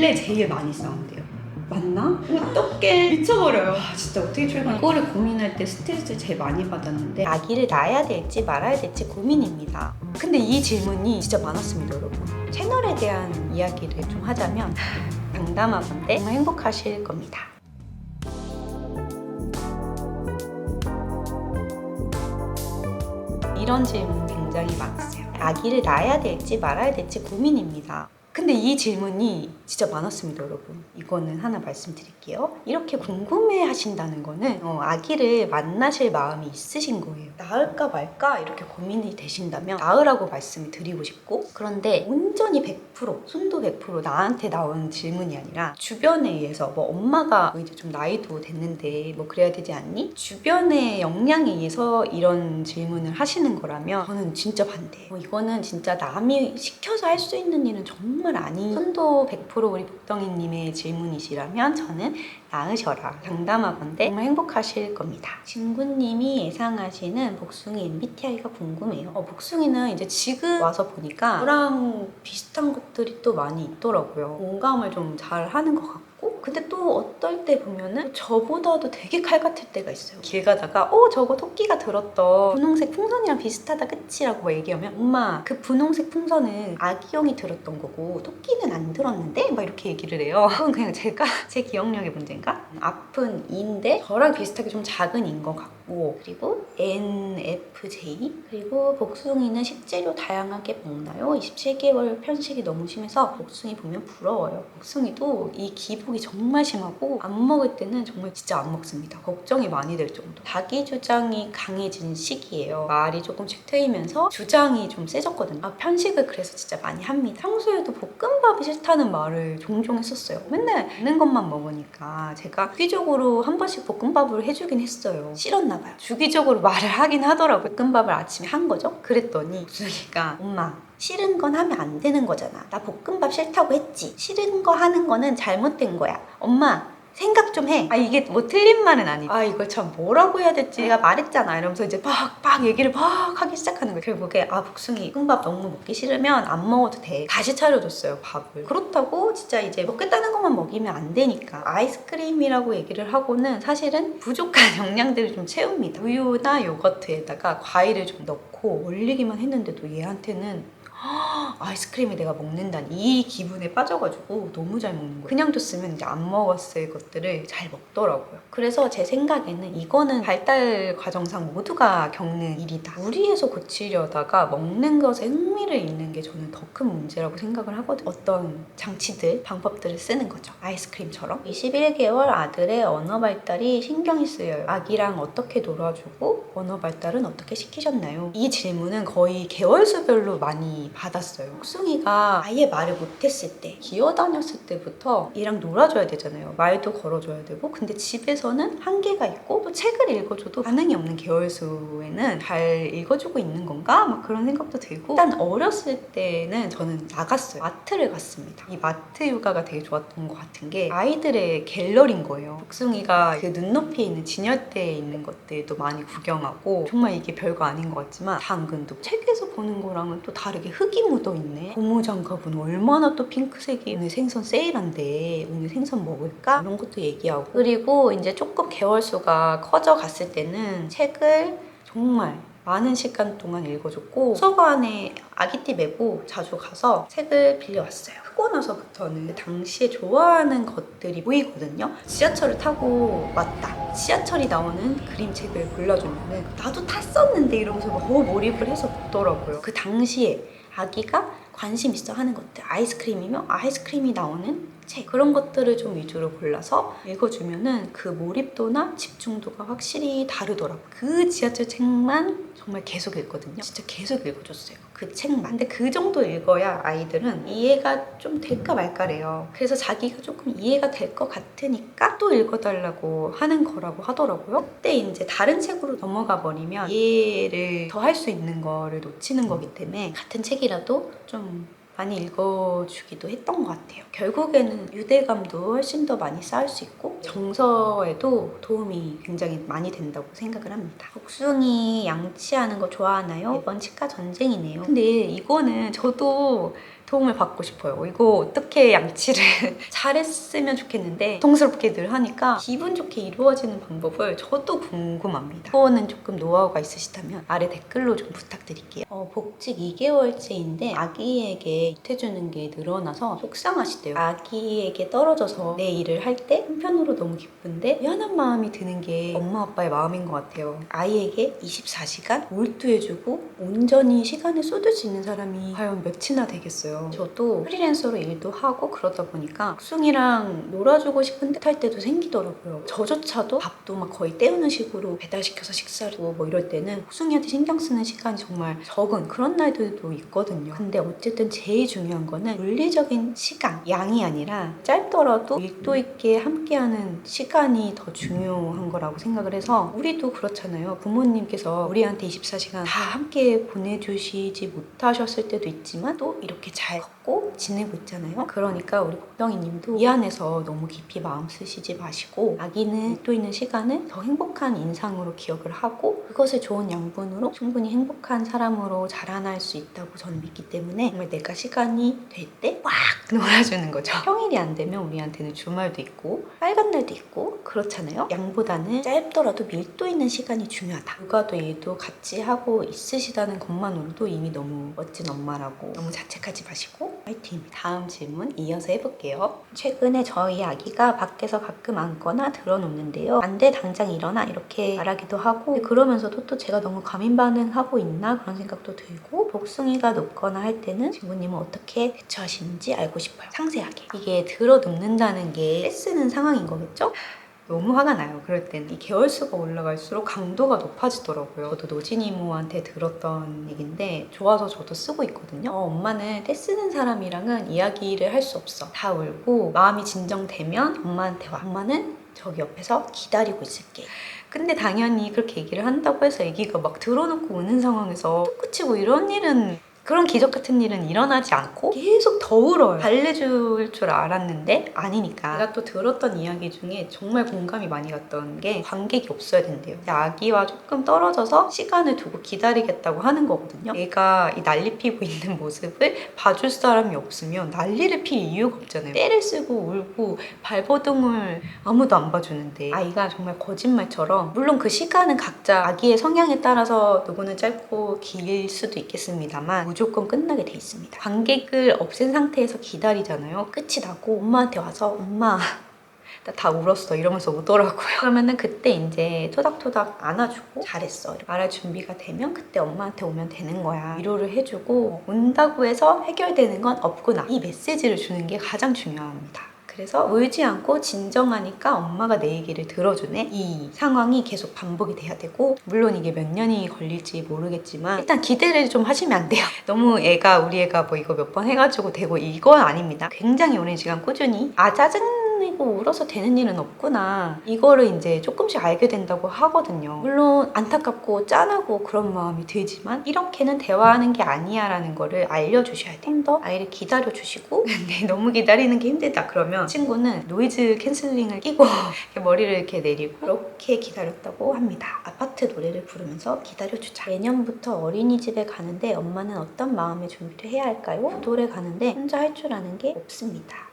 원래 제일 많이 싸운대요. 맞나? 어떡해, 미쳐버려요. 진짜 어떻게 출근할 거를 고민할 때 스트레스를 제일 많이 받았는데 아기를 낳아야 될지 말아야 될지 고민입니다. 근데 이 질문이 진짜 많았습니다, 여러분. 채널에 대한 이야기를 좀 하자면 장담하건대 정말 행복하실 겁니다. 이런 질문 굉장히 많았어요. 아기를 낳아야 될지 말아야 될지 고민입니다. 근데 이 질문이 진짜 많았습니다, 여러분. 이거는 하나 말씀드릴게요. 이렇게 궁금해 하신다는 거는 아기를 만나실 마음이 있으신 거예요. 낳을까 말까 이렇게 고민이 되신다면 낳으라고 말씀을 드리고 싶고, 그런데 온전히 100% 순도 100% 나한테 나온 질문이 아니라 주변에 의해서 뭐 엄마가 이제 좀 나이도 됐는데 뭐 그래야 되지 않니? 주변의 역량에 의해서 이런 질문을 하시는 거라면 저는 진짜 반대예요. 이거는 진짜 남이 시켜서 할 수 있는 일은 정말 아닌 순도 100% 우리 복덩이님의 질문이시라면 저는 낳으셔라. 장담하건대 정말 행복하실 겁니다. 친구님이 예상하시는 복숭이 MBTI가 궁금해요. 복숭이는 이제 지금 와서 보니까 저랑 비슷한 것들이 또 많이 있더라고요. 공감을 좀 잘 하는 것 같고, 근데 또 어떨 때 보면은 저보다도 되게 칼 같을 때가 있어요. 길 가다가 저거 토끼가 들었던 분홍색 풍선이랑 비슷하다 그치라고 막 얘기하면 엄마 그 분홍색 풍선은 아기용이 들었던 거고 토끼는 안 들었는데? 막 이렇게 얘기를 해요. 그건 그냥 제가 제 기억력의 문제인가? 아픈 이인데 저랑 비슷하게 좀 작은 인 것 같고, 그리고 NFJ, 그리고 복숭이는 식재료 다양하게 먹나요? 27개월 편식이 너무 심해서 복숭이 보면 부러워요. 복숭이도 이 기복이 정말 심하고 안 먹을 때는 정말 진짜 안 먹습니다. 걱정이 많이 될 정도. 자기 주장이 강해진 시기예요. 말이 조금씩 트이면서 주장이 좀 세졌거든요. 편식을 그래서 진짜 많이 합니다. 평소에도 볶음밥이 싫다는 말을 종종 했었어요. 맨날 있는 것만 먹으니까 제가 주기적으로 한 번씩 볶음밥을 해주긴 했어요. 싫었나 봐요. 주기적으로 말을 하긴 하더라고요. 볶음밥을 아침에 한 거죠. 그랬더니 복숭이가 엄마 싫은 건 하면 안 되는 거잖아. 나 볶음밥 싫다고 했지. 싫은 거 하는 거는 잘못된 거야. 엄마 생각 좀 해. 이게 뭐 틀린 말은 아니고 이걸 참 뭐라고 해야 될지 내가 말했잖아 이러면서 이제 막 얘기를 막 하기 시작하는 거예요. 결국에 복숭이 볶음밥 너무 먹기 싫으면 안 먹어도 돼. 다시 차려줬어요, 밥을. 그렇다고 진짜 이제 먹겠다는 것만 먹이면 안 되니까 아이스크림이라고 얘기를 하고는 사실은 부족한 영양들을 좀 채웁니다. 우유나 요거트에다가 과일을 좀 넣고 올리기만 했는데도 얘한테는 아이스크림을 내가 먹는다니 이 기분에 빠져가지고 너무 잘 먹는 거예요. 그냥 뒀으면 이제 안 먹었을 것들을 잘 먹더라고요. 그래서 제 생각에는 이거는 발달 과정상 모두가 겪는 일이다. 무리해서 고치려다가 먹는 것에 흥미를 잃는 게 저는 더 큰 문제라고 생각을 하거든요. 어떤 장치들, 방법들을 쓰는 거죠. 아이스크림처럼. 21개월 아들의 언어 발달이 신경이 쓰여요. 아기랑 어떻게 놀아주고 언어 발달은 어떻게 시키셨나요? 이 질문은 거의 개월수별로 많이 받았어요. 복숭이가 아예 말을 못했을 때, 기어다녔을 때부터 얘랑 놀아줘야 되잖아요. 말도 걸어줘야 되고. 근데 집에서는 한계가 있고 또 책을 읽어줘도 반응이 없는 개월수에는 잘 읽어주고 있는 건가? 막 그런 생각도 들고, 일단 어렸을 때는 저는 나갔어요. 마트를 갔습니다. 이 마트 육아가 되게 좋았던 것 같은 게 아이들의 갤러리인 거예요. 복숭이가 그 눈높이에 있는 진열대에 있는 것들도 많이 구경하고, 정말 이게 별거 아닌 것 같지만 당근도 책에서 보는 거랑은 또 다르게 흙이 묻어있네. 고무장갑은 얼마나 또 핑크색이, 오늘 생선 세일한데 오늘 생선 먹을까? 이런 것도 얘기하고, 그리고 이제 조금 개월수가 커져갔을 때는 책을 정말 많은 시간 동안 읽어줬고, 도서관에 아기띠 메고 자주 가서 책을 빌려왔어요. 크고 나서부터는 당시에 좋아하는 것들이 보이거든요. 지하철을 타고 왔다. 지하철이 나오는 그림책을 골라주면은 나도 탔었는데 이러면서 막 몰입을 해서 보더라고요. 그 당시에 아기가 관심 있어 하는 것들, 아이스크림이면 아이스크림이 나오는 책, 그런 것들을 좀 위주로 골라서 읽어주면은 그 몰입도나 집중도가 확실히 다르더라고요. 그 지하철 책만 정말 계속 읽거든요. 진짜 계속 읽어줬어요, 그 책만. 근데 그 정도 읽어야 아이들은 이해가 좀 될까 말까래요. 그래서 자기가 조금 이해가 될 것 같으니까 또 읽어달라고 하는 거라고 하더라고요. 그때 이제 다른 책으로 넘어가 버리면 이해를 더 할 수 있는 거를 놓치는 거기 때문에 같은 책이라도 좀 많이 읽어주기도 했던 것 같아요. 결국에는 유대감도 훨씬 더 많이 쌓을 수 있고 정서에도 도움이 굉장히 많이 된다고 생각을 합니다. 복숭이 양치하는 거 좋아하나요? 이번 치과 전쟁이네요. 근데 이거는 저도 도움을 받고 싶어요. 이거 어떻게 양치를 잘했으면 좋겠는데 통스럽게 늘 하니까 기분 좋게 이루어지는 방법을 저도 궁금합니다. 그거는 조금 노하우가 있으시다면 아래 댓글로 좀 부탁드릴게요. 복직 2개월째인데 아기에게 보태주는 게 늘어나서 속상하시대요. 아기에게 떨어져서 내 일을 할 때 한편으로 너무 기쁜데 미안한 마음이 드는 게 엄마 아빠의 마음인 것 같아요. 아이에게 24시간 몰두해주고 온전히 시간을 쏟을 수 있는 사람이 과연 몇이나 되겠어요. 저도 프리랜서로 일도 하고 그러다 보니까 복숭이랑 놀아주고 싶은 듯 할 때도 생기더라고요. 저조차도 밥도 막 거의 때우는 식으로 배달시켜서 식사를 뭐 이럴 때는 복숭이한테 신경 쓰는 시간이 정말 적은 그런 날들도 있거든요. 근데 어쨌든 제일 중요한 거는 물리적인 시간, 양이 아니라 짧더라도 밀도 있게 함께하는 시간이 더 중요한 거라고 생각을 해서 우리도 그렇잖아요. 부모님께서 우리한테 24시간 다 함께 보내주시지 못하셨을 때도 있지만 또 이렇게 잘 걷고 지내고 있잖아요. 그러니까 우리 복덩이 님도 이 안에서 너무 깊이 마음 쓰시지 마시고 아기는 또 있는 시간을 더 행복한 인상으로 기억을 하고 그것을 좋은 양분으로 충분히 행복한 사람으로 자라날 수 있다고 저는 믿기 때문에 정말 내가 시간이 될 때 꽉 놀아주는 거죠. 평일이 안 되면 우리한테는 주말도 있고 빨간 날도 있고 그렇잖아요. 양보다는 짧더라도 밀도 있는 시간이 중요하다. 육아도 일도 같이 하고 있으시다는 것만으로도 이미 너무 멋진 엄마라고 너무 자책하지 마시고 화이팅입니다. 다음 질문 이어서 해볼게요. 최근에 저희 아기가 밖에서 가끔 앉거나 들어놓는데요. 안 돼 당장 일어나 이렇게 말하기도 하고 그러면서도 또 제가 너무 과민 반응하고 있나 그런 생각도 들고 복숭이가 눕거나 할 때는 친구님은 어떻게 대처하시는지 알고 싶어요. 상세하게. 이게 들어눕는다는 게 떼쓰는 상황인 거겠죠? 너무 화가 나요. 그럴 땐 이 개월수가 올라갈수록 강도가 높아지더라고요. 저도 노진 이모한테 들었던 얘기인데 좋아서 저도 쓰고 있거든요. 엄마는 떼쓰는 사람이랑은 이야기를 할 수 없어. 다 울고 마음이 진정되면 엄마한테 와. 엄마는 저기 옆에서 기다리고 있을게. 근데 당연히 그렇게 얘기를 한다고 해서 애기가 막 들어놓고 우는 상황에서 툭붙이고 이런 일은 그런 기적 같은 일은 일어나지 않고 계속 더 울어요. 달래줄 줄 알았는데 아니니까. 제가 또 들었던 이야기 중에 정말 공감이 많이 갔던 게 관객이 없어야 된대요. 아기와 조금 떨어져서 시간을 두고 기다리겠다고 하는 거거든요. 얘가 이 난리 피고 있는 모습을 봐줄 사람이 없으면 난리를 필 이유가 없잖아요. 떼를 쓰고 울고 발버둥을 아무도 안 봐주는데 아이가 정말 거짓말처럼 물론 그 시간은 각자 아기의 성향에 따라서 누구는 짧고 길 수도 있겠습니다만 무조건 끝나게 돼 있습니다. 관객을 없앤 상태에서 기다리잖아요. 끝이 나고 엄마한테 와서 엄마 나 다 울었어 이러면서 오더라고요. 그러면은 그때 이제 토닥토닥 안아주고 잘했어 말할 준비가 되면 그때 엄마한테 오면 되는 거야. 위로를 해주고 온다고 해서 해결되는 건 없구나. 이 메시지를 주는 게 가장 중요합니다. 그래서 울지 않고 진정하니까 엄마가 내 얘기를 들어주네. 이 상황이 계속 반복이 돼야 되고 물론 이게 몇 년이 걸릴지 모르겠지만 일단 기대를 좀 하시면 안 돼요. 너무 우리 애가 뭐 이거 몇 번 해가지고 되고 이건 아닙니다. 굉장히 오랜 시간 꾸준히 짜증내고 울어서 되는 일은 없구나. 이거를 이제 조금씩 알게 된다고 하거든요. 물론 안타깝고 짠하고 그런 마음이 들지만 이렇게는 대화하는 게 아니야 라는 거를 알려주셔야 돼요. 좀 더 아이를 기다려주시고 근데 너무 기다리는 게 힘들다 그러면 친구는 노이즈 캔슬링을 끼고 머리를 이렇게 내리고 그렇게 기다렸다고 합니다. 아파트 노래를 부르면서 기다려주자. 내년부터 어린이집에 가는데 엄마는 어떤 마음의 준비를 해야 할까요? 노래 가는데 혼자 할 줄 아는 게 없습니다.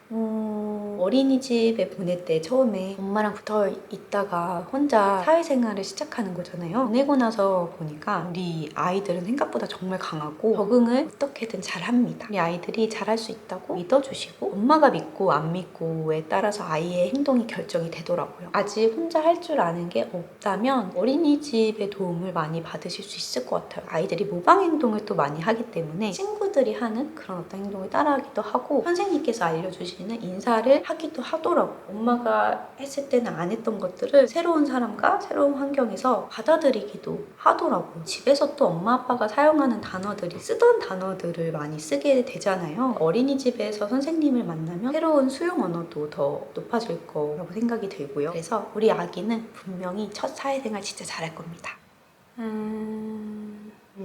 어린이집에 보낼 때 처음에 엄마랑 붙어 있다가 혼자 사회생활을 시작하는 거잖아요. 보내고 나서 보니까 우리 아이들은 생각보다 정말 강하고 적응을 어떻게든 잘합니다. 우리 아이들이 잘할 수 있다고 믿어주시고 엄마가 믿고 안 믿고에 따라서 아이의 행동이 결정이 되더라고요. 아직 혼자 할 줄 아는 게 없다면 어린이집의 도움을 많이 받으실 수 있을 것 같아요. 아이들이 모방 행동을 또 많이 하기 때문에 친구들이 하는 그런 어떤 행동을 따라하기도 하고 선생님께서 알려주시는 인사를 하기도 하더라고요. 엄마가 했을 때는 안 했던 것들을 새로운 사람과 새로운 환경에서 받아들이기도 하더라고요. 집에서 또 엄마 아빠가 사용하는 단어들이 쓰던 단어들을 많이 쓰게 되잖아요. 어린이집에서 선생님을 만나면 새로운 수용 언어도 더 높아질 거라고 생각이 들고요. 그래서 우리 아기는 분명히 첫 사회생활 진짜 잘할 겁니다.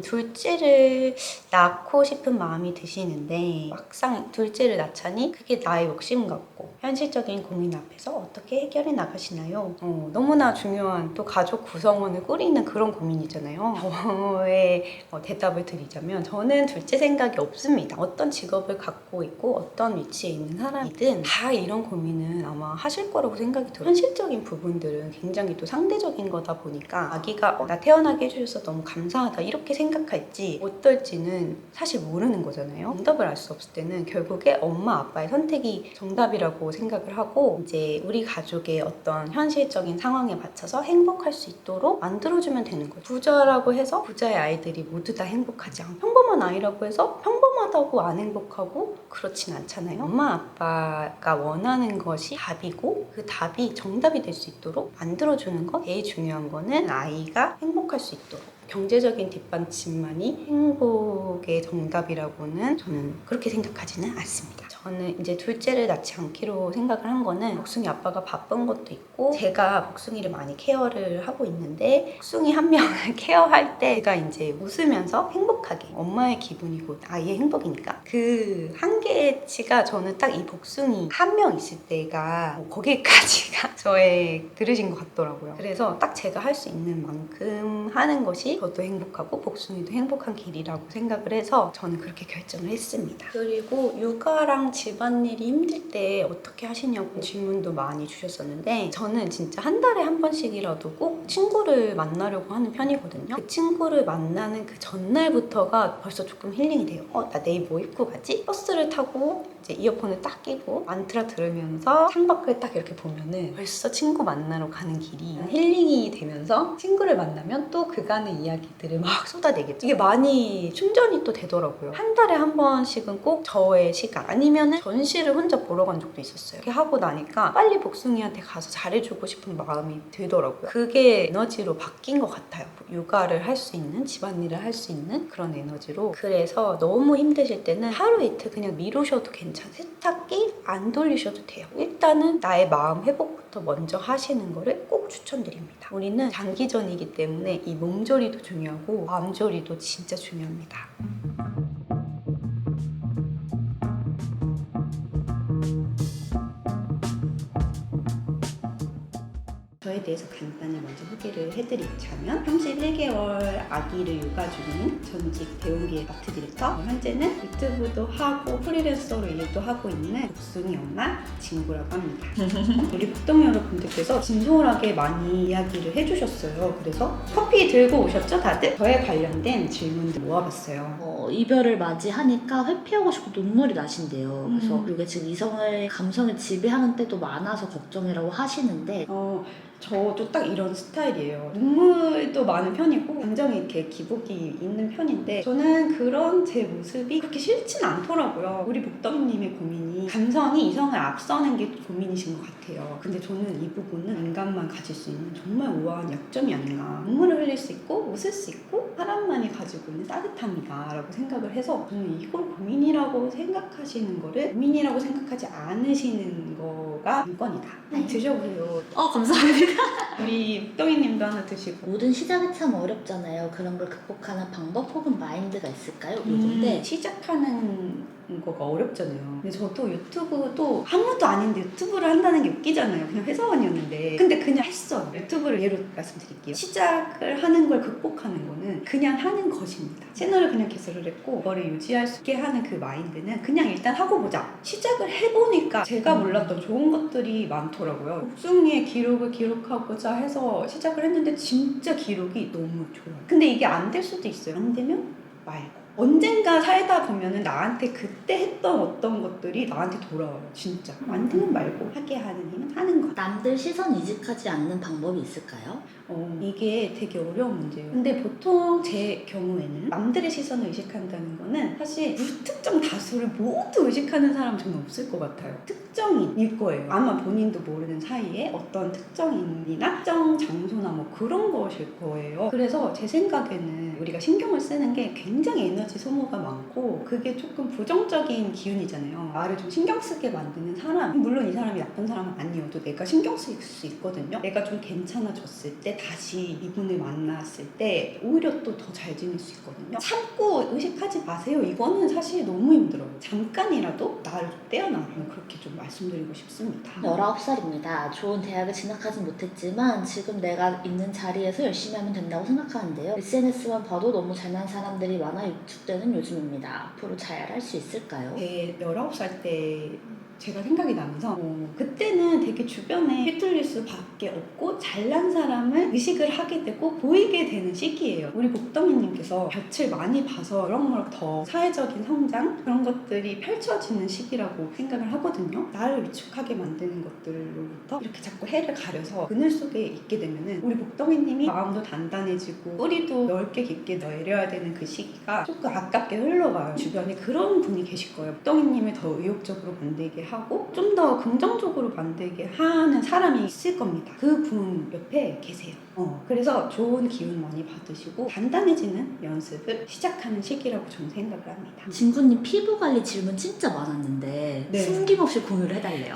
둘째를 낳고 싶은 마음이 드시는데 막상 둘째를 낳자니 그게 나의 욕심 같고 현실적인 고민 앞에서 어떻게 해결해 나가시나요? 너무나 중요한 또 가족 구성원을 꾸리는 그런 고민이잖아요. 저의 대답을 드리자면 저는 둘째 생각이 없습니다. 어떤 직업을 갖고 있고 어떤 위치에 있는 사람이든 다 이런 고민은 아마 하실 거라고 생각이 들어요. 현실적인 부분들은 굉장히 또 상대적인 거다 보니까 아기가 나 태어나게 해주셔서 너무 감사하다 이렇게 생각할지 어떨지는 사실 모르는 거잖아요. 정답을 알 수 없을 때는 결국에 엄마 아빠의 선택이 정답이라고 생각을 하고 이제 우리 가족의 어떤 현실적인 상황에 맞춰서 행복할 수 있도록 만들어주면 되는 거죠. 부자라고 해서 부자의 아이들이 모두 다 행복하지 않고 평범한 아이라고 해서 평범하다고 안 행복하고 그렇진 않잖아요. 엄마 아빠가 원하는 것이 답이고 그 답이 정답이 될 수 있도록 만들어주는 것. 제일 중요한 거는 아이가 행복할 수 있도록. 경제적인 뒷받침만이 행복의 정답이라고는 저는 그렇게 생각하지는 않습니다. 저는 이제 둘째를 낳지 않기로 생각을 한 거는 복숭이 아빠가 바쁜 것도 있고 제가 복숭이를 많이 케어를 하고 있는데 복숭이 한 명을 케어할 때 제가 이제 웃으면서 행복하게 엄마의 기분이 곧 아이의 행복이니까 그 한계치가 저는 딱 이 복숭이 한 명 있을 때가 거기까지가 저의 들으신 것 같더라고요. 그래서 딱 제가 할 수 있는 만큼 하는 것이 저도 행복하고 복숭이도 행복한 길이라고 생각을 해서 저는 그렇게 결정을 했습니다. 그리고 육아랑 집안일이 힘들 때 어떻게 하시냐고 질문도 많이 주셨었는데 저는 진짜 한 달에 한 번씩이라도 꼭 친구를 만나려고 하는 편이거든요. 그 친구를 만나는 그 전날부터가 벌써 조금 힐링이 돼요. 나 내일 뭐 입고 가지? 버스를 타고 이제 이어폰을 딱 끼고 만트라 들으면서 창밖을 딱 이렇게 보면은 벌써 친구 만나러 가는 길이 힐링이 되면서 친구를 만나면 또 그간의 이야기들을 막 쏟아내겠죠. 이게 많이 충전이 또 되더라고요. 한 달에 한 번씩은 꼭 저의 시간 아니면은 전시를 혼자 보러 간 적도 있었어요. 이렇게 하고 나니까 빨리 복숭이한테 가서 잘해주고 싶은 마음이 들더라고요. 그게 에너지로 바뀐 것 같아요. 육아를 할 수 있는, 집안일을 할 수 있는 그런 에너지로. 그래서 너무 힘드실 때는 하루 이틀 그냥 미루셔도 괜찮아요. 세탁기 안 돌리셔도 돼요. 일단은 나의 마음 회복부터 먼저 하시는 거를 꼭 추천드립니다. 우리는 장기전이기 때문에 이 몸조리도 중요하고 마음조리도 진짜 중요합니다. 저에 대해서 간단히 먼저 소개를 해드리자면 31개월 아기를 육아 중인 전직 대웅기의 마트 디렉터, 현재는 유튜브도 하고 프리랜서로 일도 하고 있는 복숭이 엄마 진구라고 합니다. 우리 복동 여러분들께서 진솔하게 많이 이야기를 해주셨어요. 그래서 커피 들고 오셨죠 다들? 저에 관련된 질문들 모아봤어요. 이별을 맞이하니까 회피하고 싶고 눈물이 나신대요. 그래서 이게 지금 이성의 감성을 지배하는 때도 많아서 걱정이라고 하시는데 저도 딱 이런 스타일이에요. 눈물도 많은 편이고 감정이 이렇게 기복이 있는 편인데 저는 그런 제 모습이 그렇게 싫진 않더라고요. 우리 복덕님의 고민이 감성이 이성을 앞서는 게 고민이신 것 같아요. 근데 저는 이 부분은 인간만 가질 수 있는 정말 우아한 약점이 아닌가. 눈물을 흘릴 수 있고 웃을 수 있고 사람만이 가지고 있는 따뜻함이다 라고 생각을 해서 저는 이걸 고민이라고 생각하시는 거를 고민이라고 생각하지 않으시는 거가 관건이다. 드셔보세요. 감사합니다. 우리 떡이님도 하나 드시고. 모든 시작이 참 어렵잖아요. 그런 걸 극복하는 방법 혹은 마인드가 있을까요? 근데 시작하는 거가 어렵잖아요. 근데 저도 유튜브도 아무도 아닌데 유튜브를 한다는 게 웃기잖아요. 그냥 회사원이었는데. 근데 그냥 했어요. 유튜브를 예로 말씀드릴게요. 시작을 하는 걸 극복하는 거는 그냥 하는 것입니다. 채널을 그냥 개설을 했고 그거를 유지할 수 있게 하는 그 마인드는 그냥 일단 하고 보자. 시작을 해보니까 제가 몰랐던 좋은 것들이 많더라고요. 복숭이의 기록을 기록하고자 해서 시작을 했는데 진짜 기록이 너무 좋아요. 근데 이게 안 될 수도 있어요. 안 되면 말고. 언젠가 살다 보면은 나한테 그때 했던 어떤 것들이 나한테 돌아와요. 진짜. 안 되면 말고 하게 하는 힘은 하는 것. 남들 시선 이직하지 않는 방법이 있을까요? 이게 되게 어려운 문제예요. 근데 보통 제 경우에는 남들의 시선을 의식한다는 거는 사실 불특정 다수를 모두 의식하는 사람 저는 없을 것 같아요. 특정인일 거예요. 아마 본인도 모르는 사이에 어떤 특정인이나 특정 장소나 뭐 그런 것일 거예요. 그래서 제 생각에는 우리가 신경을 쓰는 게 굉장히 에너지 에너지 소모가 많고 그게 조금 부정적인 기운이잖아요. 나를 좀 신경 쓰게 만드는 사람, 물론 이 사람이 나쁜 사람은 아니어도 내가 신경 쓸 수 있거든요. 내가 좀 괜찮아졌을 때 다시 이분을 만났을 때 오히려 또 더 잘 지낼 수 있거든요. 참고 의식하지 마세요. 이거는 사실 너무 힘들어요. 잠깐이라도 나를 좀 떼어놔면 그렇게 좀 말씀드리고 싶습니다. 19살입니다. 좋은 대학을 진학하진 못했지만 지금 내가 있는 자리에서 열심히 하면 된다고 생각하는데요. SNS만 봐도 너무 잘난 사람들이 많아 위축되는 요즘입니다. 앞으로 잘 할 수 있을까요? 제 19살 때 제가 생각이 나면서 그때는 되게 주변에 휘둘릴 수밖에 없고 잘난 사람을 의식을 하게 되고 보이게 되는 시기예요. 우리 복덩이님께서 볕을 많이 봐서 그런 더 사회적인 성장 그런 것들이 펼쳐지는 시기라고 생각을 하거든요. 나를 위축하게 만드는 것들로부터 이렇게 자꾸 해를 가려서 그늘 속에 있게 되면은 우리 복덩이님이 마음도 단단해지고 뿌리도 넓게 깊게 내려야 되는 그 시기가 조금 아깝게 흘러가요. 주변에 그런 분이 계실 거예요. 복덩이님을 더 의욕적으로 만들게 하고 좀 더 긍정적으로 만들게 하는 사람이 있을 겁니다. 그 분 옆에 계세요. 그래서 좋은 기운 많이 받으시고 단단해지는 연습을 시작하는 시기라고 저는 생각을 합니다. 진구님 피부 관리 질문 진짜 많았는데 네. 숨김없이 공유를 해달래요.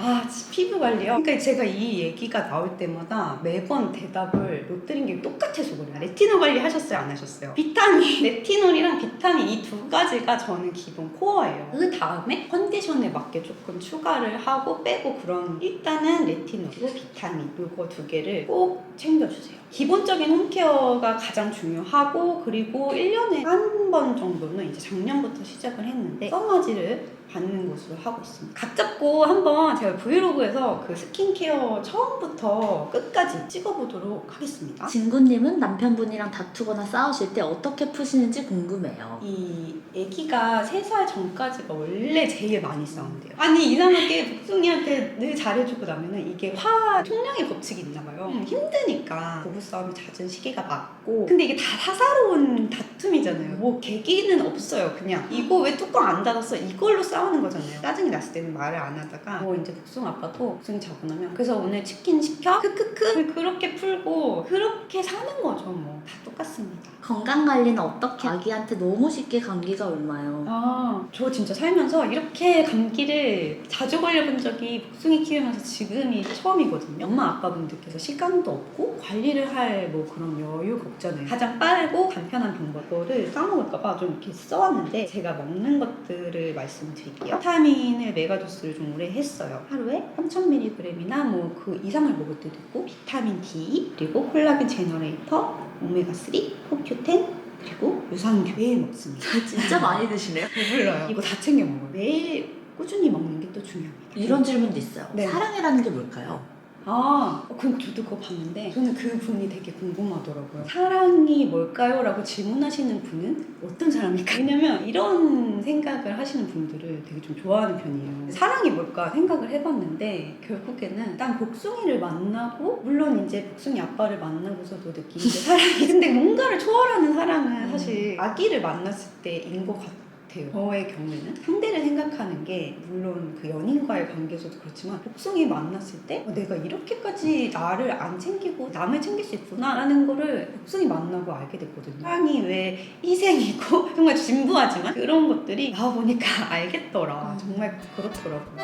피부 관리요? 그러니까 제가 이 얘기가 나올 때마다 매번 대답을 못 드린 게 똑같아서 그래요. 레티놀 관리 하셨어요? 안 하셨어요? 비타민, 레티놀이랑 비타민 이 두 가지가 저는 기본 코어예요. 그 다음에 컨디션에 맞게 조금 추가를 하고 빼고 그런 일단은 레티놀 그리고 비타민 이거 두 개를 꼭 챙겨주세요. 기본적인 홈케어가 가장 중요하고 그리고 1년에 한 번 정도는 이제 작년부터 시작을 했는데 써머지를 받는 것으로 하고 있습니다. 각 잡고 한번 제가 브이로그에서 그 스킨케어 처음부터 끝까지 찍어보도록 하겠습니다. 진구님은 남편분이랑 다투거나 싸우실 때 어떻게 푸시는지 궁금해요. 이 아기가 3살 전까지가 원래 제일 많이 싸운대요. 아니 이상하게 복숭이한테 늘 잘해주고 나면은 이게 통량의 법칙이 있나 봐요. 힘드니까 부부싸움이 잦은 시기가 맞고 근데 이게 다 사사로운 다툼이잖아요. 뭐 계기는 없어요. 그냥 이거 왜 뚜껑 안 닫았어? 이걸로 싸우는 거잖아요. 짜증이 났을 때는 말을 안 하다가 뭐 이제 복숭 아빠도 복숭이 자고 나면 그래서 오늘 치킨 시켜? 크크크 그렇게 풀고 그렇게 사는 거죠. 뭐 다 똑같습니다. 건강관리는 어떻게? 아기한테 너무 쉽게 감기가 옮아요. 저 진짜 살면서 이렇게 감기를 자주 걸려본 적이 복숭이 키우면서 지금이 처음이거든요. 엄마 아빠분들께서 시간도 없고 관리를 할 뭐 그런 여유가 없잖아요. 가장 빠르고 간편한 방법을 까먹을까봐 좀 이렇게 써왔는데 제가 먹는 것들을 말씀드릴게요. 비타민을 메가도스를 좀 오래 했어요. 하루에 3000mg이나 뭐 그 이상을 먹을 때도 있고 비타민 D 그리고 콜라겐 제너레이터 오메가3 포큐텐 그리고 유산균 매일 먹습니다. 진짜 많이 드시네요. 배불러요. 이거 다 챙겨 먹어요. 매일 꾸준히 먹는 게 또 중요합니다. 이런 질문도 있어요. 네. 사랑이라는 게 뭘까요? 저도 그거 봤는데 저는 그 분이 되게 궁금하더라고요. 사랑이 뭘까요? 라고 질문하시는 분은 어떤 사람일까요? 왜냐면 이런 생각을 하시는 분들을 되게 좀 좋아하는 편이에요. 사랑이 뭘까 생각을 해봤는데 결국에는 난 복숭이를 만나고 물론 이제 복숭이 아빠를 만나고서도 느낀 게 사랑이 근데 뭔가를 초월하는 사랑은 사실 아기를 만났을 때인 것 같아요. 저의 경우에는 상대를 생각하는 게 물론 그 연인과의 관계에서도 그렇지만 복숭이 만났을 때 내가 이렇게까지 나를 안 챙기고 남을 챙길 수 있구나 라는 거를 복숭이 만나고 알게 됐거든요. 사랑이 왜 희생이고 정말 진부하지만 그런 것들이 나와보니까 알겠더라. 정말 그렇더라고요.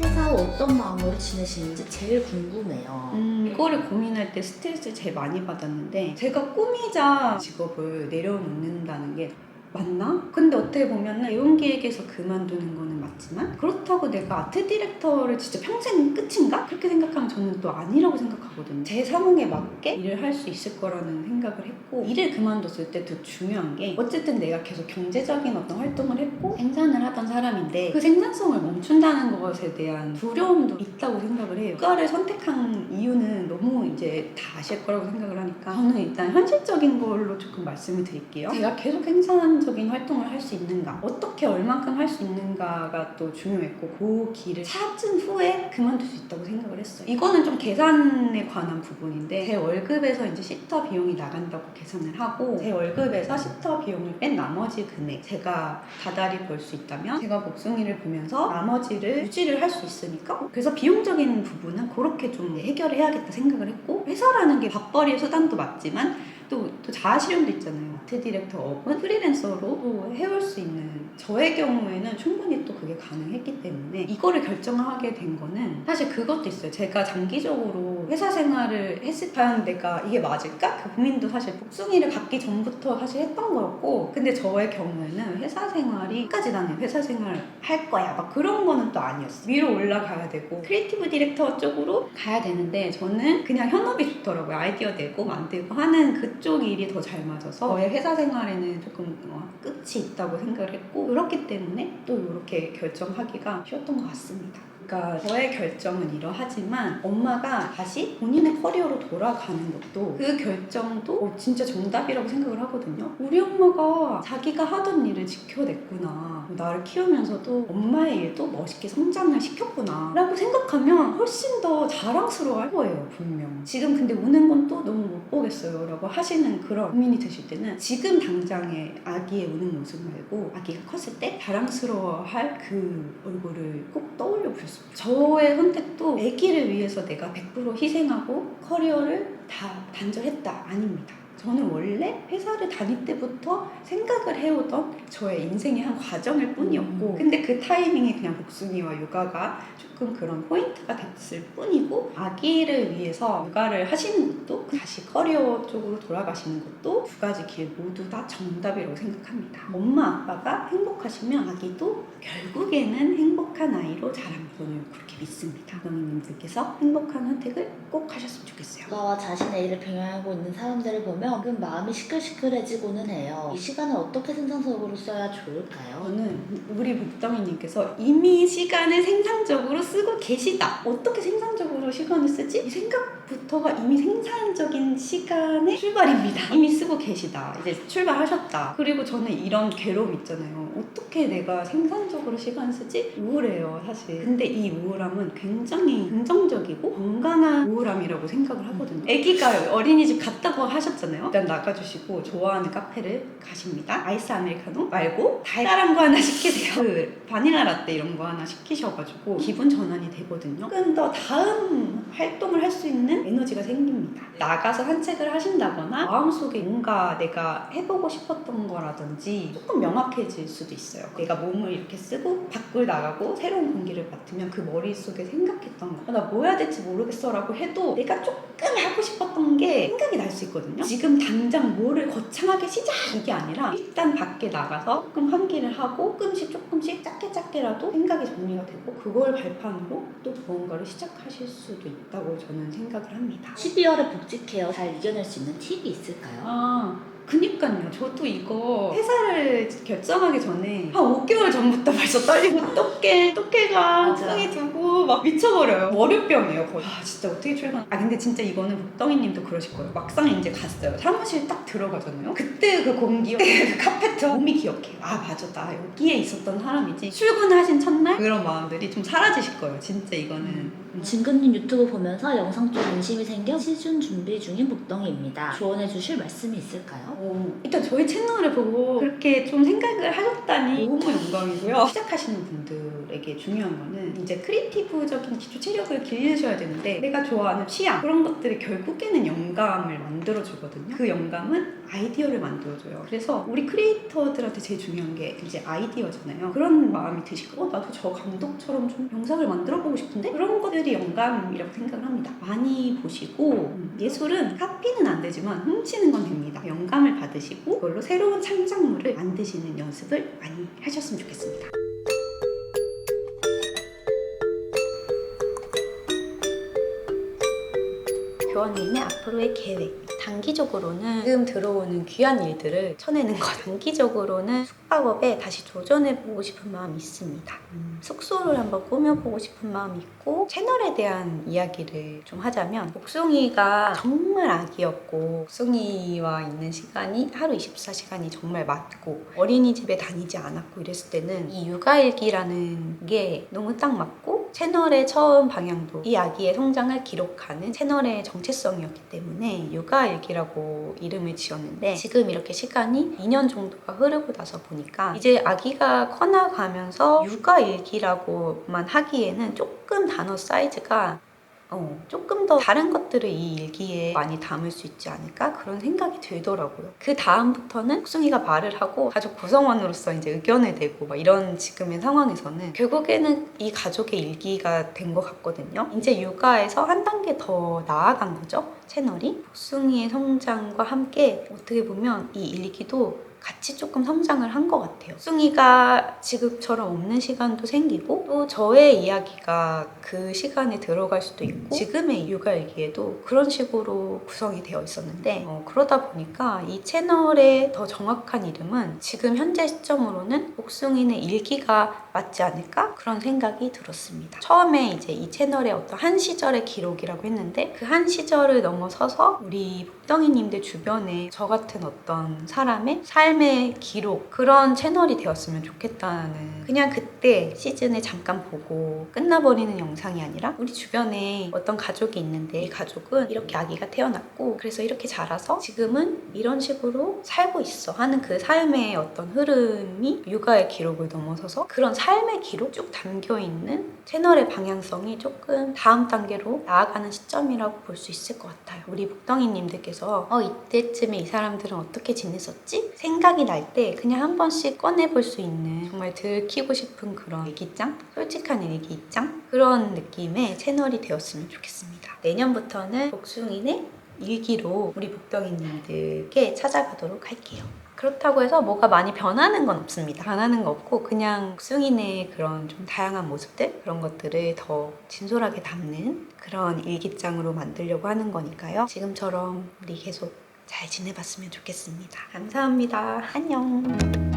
회사 후 어떤 마음으로 지내시는지 제일 궁금해요. 이거를 고민할 때 스트레스를 제일 많이 받았는데 제가 꾸미자 직업을 내려놓는다는 게 맞나? 근데 어떻게 보면 배움기획에서 그만두는 거는 맞지만 그렇다고 내가 아트 디렉터를 진짜 평생 끝인가? 그렇게 생각하면 저는 또 아니라고 생각하거든요. 제 사명에 맞게 일을 할 수 있을 거라는 생각을 했고 일을 그만뒀을 때 더 중요한 게 어쨌든 내가 계속 경제적인 어떤 활동을 했고 생산을 하던 사람인데 그 생산성을 멈춘다는 것에 대한 두려움도 있다고 생각을 해요. 국가를 선택한 이유는 너무 이제 다 아실 거라고 생각을 하니까 저는 일단 현실적인 걸로 조금 말씀을 드릴게요. 제가 계속 생산한 생산적인 활동을 할 수 있는가, 어떻게 얼만큼 할 수 있는가가 또 중요했고, 그 길을 찾은 후에 그만둘 수 있다고 생각을 했어요. 이거는 좀 계산에 관한 부분인데, 제 월급에서 이제 시터 비용이 나간다고 계산을 하고, 제 월급에서 시터 비용을 뺀 나머지 금액, 제가 다달이 벌 수 있다면 제가 목숨이를 보면서 나머지를 유지를 할 수 있으니까, 그래서 비용적인 부분은 그렇게 좀 해결해야겠다 생각을 했고, 회사라는 게 밥벌이의 수단도 맞지만 또 자아실현도 있잖아요. 아트 디렉터 업은 프리랜서로 또 해올 수 있는, 저의 경우에는 충분히 또 그게 가능했기 때문에 이거를 결정하게 된 거는 사실 그것도 있어요. 제가 장기적으로 회사 생활을 했을 때 내가 이게 맞을까? 그 고민도 사실 복숭이를 갖기 전부터 사실 했던 거였고, 근데 저의 경우에는 회사 생활이 끝까지 나는 회사 생활 할 거야 막 그런 거는 또 아니었어요. 위로 올라가야 되고 크리에이티브 디렉터 쪽으로 가야 되는데, 저는 그냥 현업이 좋더라고요. 아이디어 내고 만들고 하는 그쪽 일이 더 잘 맞아서 저의 회사 생활에는 조금 끝이 있다고 생각을 했고, 그렇기 때문에 또 이렇게 결정하기가 쉬웠던 것 같습니다. 그러니까 저의 결정은 이러하지만 엄마가 다시 본인의 커리어로 돌아가는 것도, 그 결정도 진짜 정답이라고 생각을 하거든요. 우리 엄마가 자기가 하던 일을 지켜냈구나, 나를 키우면서도 엄마의 일도 멋있게 성장을 시켰구나 라고 생각하면 훨씬 더 자랑스러워 할 거예요, 분명. 지금 근데 우는 건 또 너무 못 보겠어요 라고 하시는 그런 고민이 드실 때는, 지금 당장의 아기의 우는 모습 말고 아기가 컸을 때 자랑스러워할 그 얼굴을 꼭 떠올려 보셨습니다. 저의 선택도 아기를 위해서 내가 100% 희생하고 커리어를 다 단절했다, 아닙니다. 저는 원래 회사를 다닐 때부터 생각을 해오던 저의 인생의 한 과정일 뿐이었고, 근데 그 타이밍에 그냥 복숭이와 육아가 조금 그런 포인트가 됐을 뿐이고, 아기를 위해서 육아를 하시는 것도, 다시 커리어 쪽으로 돌아가시는 것도, 두 가지 길 모두 다 정답이라고 생각합니다. 엄마 아빠가 행복하시면 아기도 결국에는 행복한 아이로 자랍니다. 저는 그렇게 믿습니다. 부모님들께서 행복한 선택을 꼭 하셨으면 좋겠어요. 육아와 자신의 일을 병행하고 있는 사람들을 보면 금 마음이 시끌시끌해지고는 해요. 이 시간을 어떻게 생산적으로 써야 좋을까요? 저는 우리 복덩이님께서 이미 시간을 생산적으로 쓰고 계시다. 어떻게 생산적으로 시간을 쓰지? 이 생각부터가 이미 생산적인 시간의 출발입니다. 이미 쓰고 계시다. 이제 출발하셨다. 그리고 저는 이런 괴로움 있잖아요. 어떻게 내가 생산적으로 시간을 쓰지? 우울해요, 사실. 근데 이 우울함은 굉장히 긍정적이고 건강한 우울함이라고 생각을 하거든요. 아기가 어린이집 갔다고 하셨잖아요. 일단 나가주시고 좋아하는 카페를 가십니다. 아이스 아메리카노 말고 달달한 거 하나 시키세요. 그 바닐라 라떼 이런 거 하나 시키셔가지고 기분 전환이 되거든요. 조금 더 다음 활동을 할 수 있는 에너지가 생깁니다. 나가서 산책을 하신다거나 마음속에 뭔가 내가 해보고 싶었던 거라든지 조금 명확해질 수도 있어요. 내가 몸을 이렇게 쓰고 밖을 나가고 새로운 공기를 맡으면 그 머릿속에 생각했던 거, 나 뭐 해야 될지 모르겠어 라고 해도 내가 조금 하고 싶었던 게 생각이 날 수 있거든요. 지금 당장 뭐를 거창하게 시작 이게 아니라 일단 밖에 나가서 조금 환기를 하고 조금씩 작게라도 생각이 정리가 되고, 그걸 발판으로 또 무언가를 시작하실 수도 있다고 저는 생각을 합니다. 12월의 복직 케어 잘 이겨낼 수 있는 팁이 있을까요? 그니까요. 저도 이거 회사를 결정하기 전에 한 5개월 전부터 벌써 떨리고, 또깨가 엉덩이 두고 막 미쳐버려요. 월요병이에요 거의. 진짜 어떻게 출근. 근데 진짜 이거는 복덩이님도 그러실 거예요. 막상 이제 갔어요. 사무실 딱 들어가잖아요. 그때 그 공기, 그 카페트 몸이 기억해요. 맞아, 나 여기에 있었던 사람이지. 출근하신 첫날 그런 마음들이 좀 사라지실 거예요. 진짜 이거는. 진근님 유튜브 보면서 영상 쪽 관심이 생겨 시즌 준비 중인 복덩이입니다. 조언해 주실 말씀이 있을까요? 일단 저희 채널을 보고 그렇게 좀 생각을 하셨다니 너무 영광이고요. 시작하시는 분들에게 중요한 거는 이제 크리에이티브적인 기초 체력을 기르셔야 되는데, 내가 좋아하는 취향 그런 것들이 결국에는 영감을 만들어주거든요. 그 영감은 아이디어를 만들어줘요. 그래서 우리 크리에이터들한테 제일 중요한 게 이제 아이디어잖아요. 그런 마음이 드시고 나도 저 감독처럼 좀 영상을 만들어보고 싶은데, 그런 것들이 영감이라고 생각을 합니다. 많이 보시고, 예술은 카피는 안 되지만 훔치는 건 됩니다. 영감을 받으시고 그걸로 새로운 창작물을 만드시는 연습을 많이 하셨으면 좋겠습니다. 교원님의 앞으로의 계획. 단기적으로는 지금 들어오는 귀한 일들을 쳐내는 것. 단기적으로는 숙박업에 다시 도전해보고 싶은 마음이 있습니다. 숙소를 한번 꾸며보고 싶은 마음이 있고, 채널에 대한 이야기를 좀 하자면, 복숭이가 정말 아기였고, 복숭이와 있는 시간이 하루 24시간이 정말 맞고, 어린이집에 다니지 않았고 이랬을 때는 이 육아일기라는 게 너무 딱 맞고, 채널의 처음 방향도 이 아기의 성장을 기록하는 채널의 정체성이었기 때문에 육아일기라고 이름을 지었는데, 지금 이렇게 시간이 2년 정도가 흐르고 나서 보니까 이제 아기가 커나가면서 육아일기라고만 하기에는 조금 단어 사이즈가 조금 더 다른 것들을 이 일기에 많이 담을 수 있지 않을까? 그런 생각이 들더라고요. 그 다음부터는 복숭이가 말을 하고 가족 구성원으로서 이제 의견을 내고 막 이런 지금의 상황에서는 결국에는 이 가족의 일기가 된 것 같거든요. 이제 육아에서 한 단계 더 나아간 거죠. 채널이. 복숭이의 성장과 함께 어떻게 보면 이 일기도 같이 조금 성장을 한 것 같아요. 복숭이가 지금처럼 없는 시간도 생기고, 또 저의 이야기가 그 시간에 들어갈 수도 있고, 지금의 육아일기에도 그런 식으로 구성이 되어 있었는데, 그러다 보니까 이 채널의 더 정확한 이름은 지금 현재 시점으로는 복숭이의 일기가 맞지 않을까? 그런 생각이 들었습니다. 처음에 이제 이 채널의 어떤 한 시절의 기록이라고 했는데, 그 한 시절을 넘어서서 우리 복덩이님들 주변에 저 같은 어떤 사람의 삶의 기록, 그런 채널이 되었으면 좋겠다는, 그냥 그때 시즌을 잠깐 보고 끝나버리는 영상이 아니라 우리 주변에 어떤 가족이 있는데 이 가족은 이렇게 아기가 태어났고 그래서 이렇게 자라서 지금은 이런 식으로 살고 있어 하는 그 삶의 어떤 흐름이 육아의 기록을 넘어서서 그런 삶의 기록 쭉 담겨있는 채널의 방향성이 조금 다음 단계로 나아가는 시점이라고 볼 수 있을 것 같아요. 우리 복덩이님들께서 이때쯤에 이 사람들은 어떻게 지냈었지? 생각이 날 때 그냥 한 번씩 꺼내볼 수 있는, 정말 들키고 싶은 그런 일기장? 솔직한 일기장? 그런 느낌의 채널이 되었으면 좋겠습니다. 내년부터는 복숭이네 일기로 우리 복덩이님들께 찾아가도록 할게요. 그렇다고 해서 뭐가 많이 변하는 건 없습니다. 변하는 거 없고 그냥 복숭이네 그런 좀 다양한 모습들, 그런 것들을 더 진솔하게 담는 그런 일기장으로 만들려고 하는 거니까요. 지금처럼 우리 계속 잘 지내봤으면 좋겠습니다. 감사합니다. 안녕.